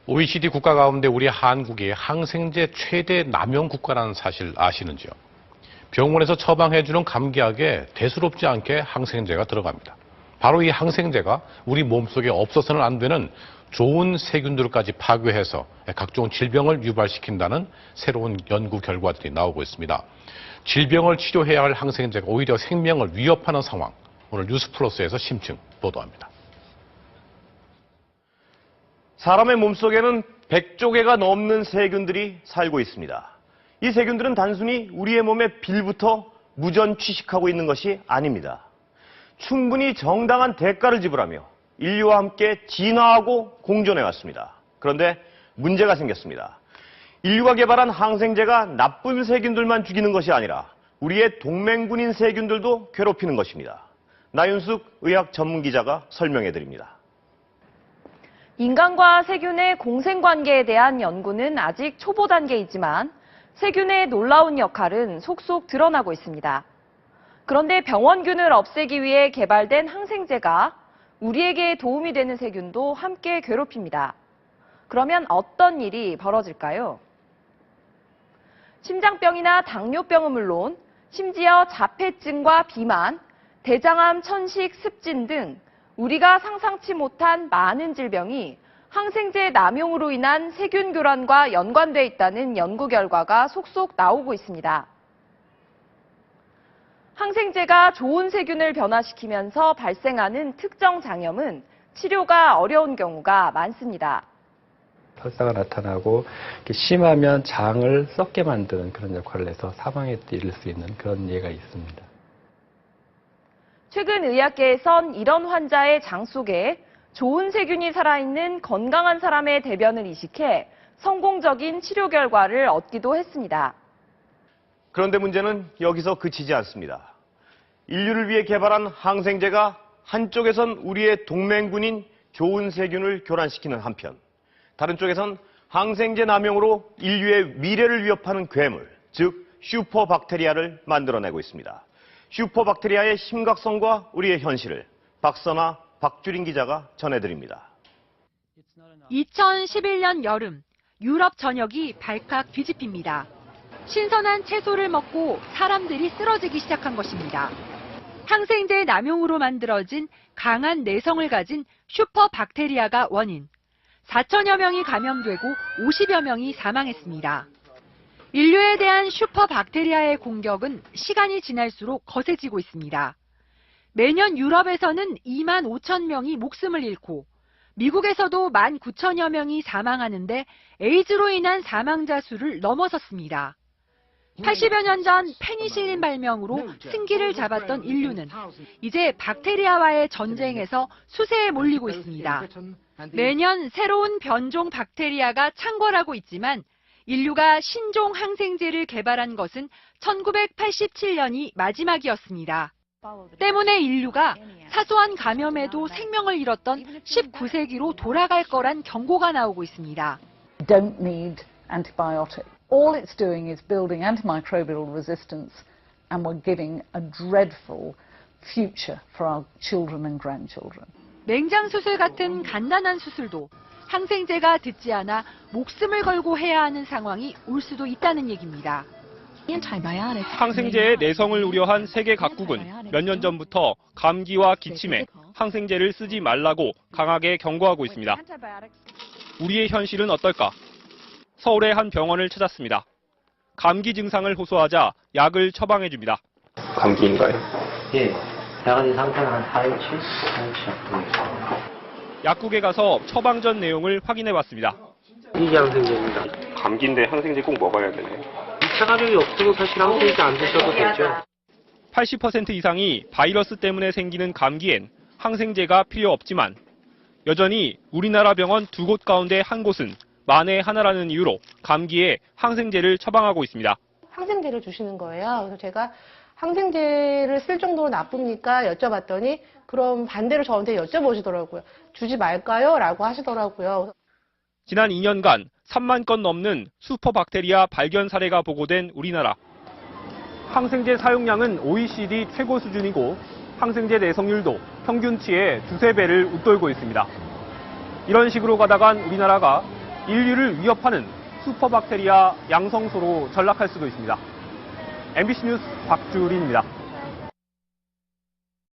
OECD 국가 가운데 우리 한국이 항생제 최대 남용 국가라는 사실 아시는지요? 병원에서 처방해주는 감기약에 대수롭지 않게 항생제가 들어갑니다. 바로 이 항생제가 우리 몸속에 없어서는 안 되는 좋은 세균들까지 파괴해서 각종 질병을 유발시킨다는 새로운 연구 결과들이 나오고 있습니다. 질병을 치료해야 할 항생제가 오히려 생명을 위협하는 상황, 오늘 뉴스플러스에서 심층 보도합니다. 사람의 몸속에는 100조 개가 넘는 세균들이 살고 있습니다. 이 세균들은 단순히 우리의 몸에 빌부터 무전 취식하고 있는 것이 아닙니다. 충분히 정당한 대가를 지불하며 인류와 함께 진화하고 공존해 왔습니다. 그런데 문제가 생겼습니다. 인류가 개발한 항생제가 나쁜 세균들만 죽이는 것이 아니라 우리의 동맹군인 세균들도 괴롭히는 것입니다. 나윤숙 의학 전문기자가 설명해 드립니다. 인간과 세균의 공생관계에 대한 연구는 아직 초보 단계이지만 세균의 놀라운 역할은 속속 드러나고 있습니다. 그런데 병원균을 없애기 위해 개발된 항생제가 우리에게 도움이 되는 세균도 함께 괴롭힙니다. 그러면 어떤 일이 벌어질까요? 심장병이나 당뇨병은 물론 심지어 자폐증과 비만, 대장암, 천식, 습진 등 우리가 상상치 못한 많은 질병이 항생제 남용으로 인한 세균 교란과 연관돼 있다는 연구 결과가 속속 나오고 있습니다. 항생제가 좋은 세균을 변화시키면서 발생하는 특정 장염은 치료가 어려운 경우가 많습니다. 설사가 나타나고 심하면 장을 썩게 만드는 그런 역할을 해서 사망에 이를 수 있는 그런 예가 있습니다. 최근 의학계에선 이런 환자의 장 속에 좋은 세균이 살아있는 건강한 사람의 대변을 이식해 성공적인 치료 결과를 얻기도 했습니다. 그런데 문제는 여기서 그치지 않습니다. 인류를 위해 개발한 항생제가 한쪽에선 우리의 동맹군인 좋은 세균을 교란시키는 한편, 다른 쪽에선 항생제 남용으로 인류의 미래를 위협하는 괴물, 즉 슈퍼박테리아를 만들어내고 있습니다. 슈퍼박테리아의 심각성과 우리의 현실을 박선아, 박주린 기자가 전해드립니다. 2011년 여름, 유럽 전역이 발칵 뒤집힙니다. 신선한 채소를 먹고 사람들이 쓰러지기 시작한 것입니다. 항생제 남용으로 만들어진 강한 내성을 가진 슈퍼박테리아가 원인. 4천여 명이 감염되고 50여 명이 사망했습니다. 인류에 대한 슈퍼박테리아의 공격은 시간이 지날수록 거세지고 있습니다. 매년 유럽에서는 2만 5천 명이 목숨을 잃고 미국에서도 1만 9천여 명이 사망하는데 에이즈로 인한 사망자 수를 넘어섰습니다. 80여 년 전 페니실린 발명으로 승기를 잡았던 인류는 이제 박테리아와의 전쟁에서 수세에 몰리고 있습니다. 매년 새로운 변종 박테리아가 창궐하고 있지만 인류가 신종 항생제를 개발한 것은 1987년이 마지막이었습니다. 때문에 인류가 사소한 감염에도 생명을 잃었던 19세기로 돌아갈 거란 경고가 나오고 있습니다. Don't need antibiotic. All it's doing is building antimicrobial resistance, and we're giving a dreadful future for our children and grandchildren. 맹장 수술 같은 간단한 수술도 항생제가 듣지 않아 목숨을 걸고 해야 하는 상황이 올 수도 있다는 얘기입니다. 항생제의 내성을 우려한 세계 각국은 몇 년 전부터 감기와 기침에 항생제를 쓰지 말라고 강하게 경고하고 있습니다. 우리의 현실은 어떨까? 서울의 한 병원을 찾았습니다. 감기 증상을 호소하자 약을 처방해줍니다. 감기인가요? 예, 약은 상태는 한 4일치? 4일치. 약국에 가서 처방 전 내용을 확인해봤습니다. 이게 항생제입니다. 감기인데 항생제 꼭 먹어야 되나요? 2차 가족이 없으면 사실 항생제 안 드셔도 되죠. 80% 이상이 바이러스 때문에 생기는 감기엔 항생제가 필요 없지만 여전히 우리나라 병원 2곳 가운데 한 곳은 만에 하나라는 이유로 감기에 항생제를 처방하고 있습니다. 항생제를 주시는 거예요. 그래서 제가 항생제를 쓸 정도로 나쁩니까? 여쭤봤더니 그럼 반대로 저한테 여쭤보시더라고요. 주지 말까요? 라고 하시더라고요. 지난 2년간 3만 건 넘는 슈퍼박테리아 발견 사례가 보고된 우리나라. 항생제 사용량은 OECD 최고 수준이고 항생제 내성률도 평균치의 2~3배를 웃돌고 있습니다. 이런 식으로 가다간 우리나라가 인류를 위협하는 슈퍼박테리아 양성소로 전락할 수도 있습니다. MBC 뉴스 박주린입니다.